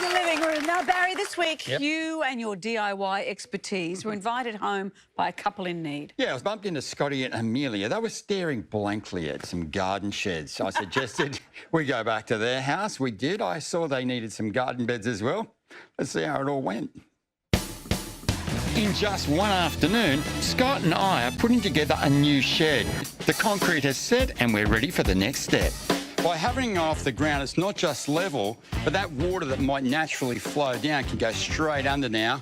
the living room. Now, Barry, this week, Yep. you and your DIY expertise were invited home by a couple in need. Yeah, I was bumped into Scotty and Amelia. They were staring blankly at some garden sheds. I suggested we go back to their house. We did. I saw they needed some garden beds as well. Let's see how it all went. In just one afternoon, Scott and I are putting together a new shed. The concrete has set and we're ready for the next step. By having it off the ground, it's not just level, but that water that might naturally flow down can go straight under now.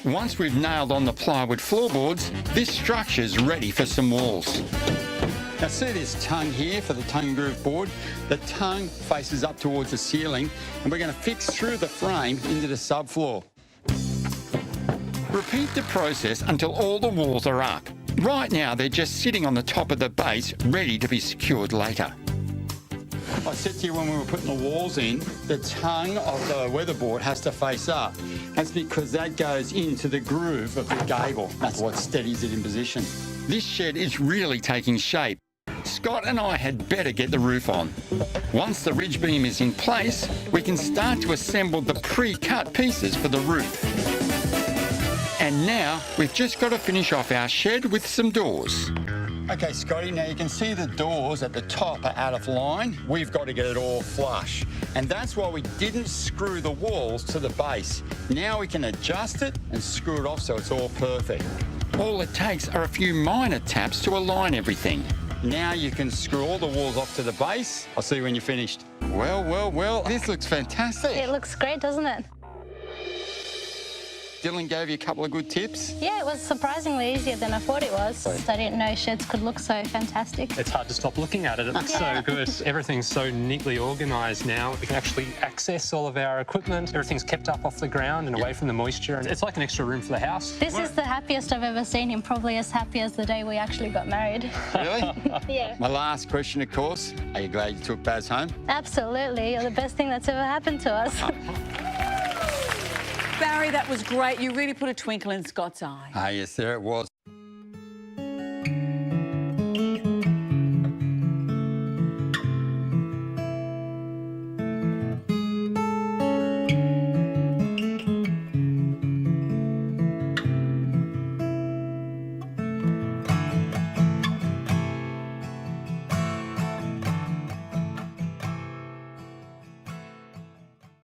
Once we've nailed on the plywood floorboards, this structure's ready for some walls. Now see this tongue here for the tongue groove board? The tongue faces up towards the ceiling and we're going to fix through the frame into the subfloor. Repeat the process until all the walls are up. Right now they're just sitting on the top of the base, ready to be secured later. I said to you when we were putting the walls in, the tongue of the weatherboard has to face up. That's because that goes into the groove of the gable. That's what steadies it in position. This shed is really taking shape. Scott and I had better get the roof on. Once the ridge beam is in place, we can start to assemble the pre-cut pieces for the roof. And now we've just got to finish off our shed with some doors. Okay, Scotty, now you can see the doors at the top are out of line. We've got to get it all flush. And that's why we didn't screw the walls to the base. Now we can adjust it and screw it off so it's all perfect. All it takes are a few minor taps to align everything. Now you can screw all the walls off to the base. I'll see you when you're finished. Well, this looks fantastic. It looks great, doesn't it? Dylan gave you a couple of good tips. Yeah, it was surprisingly easier than I thought it was. I didn't know sheds could look so fantastic. It's hard to stop looking at it. It looks so good. Everything's so neatly organised now. We can actually access all of our equipment. Everything's kept up off the ground and away from the moisture. And it's like an extra room for the house. This is the happiest I've ever seen him, probably as happy as the day we actually got married. Really? Yeah. My last question, of course, are you glad you took Baz home? Absolutely. You're the best thing that's ever happened to us. Barry, that was great. You really put a twinkle in Scott's eye. Ah, yes, there it was.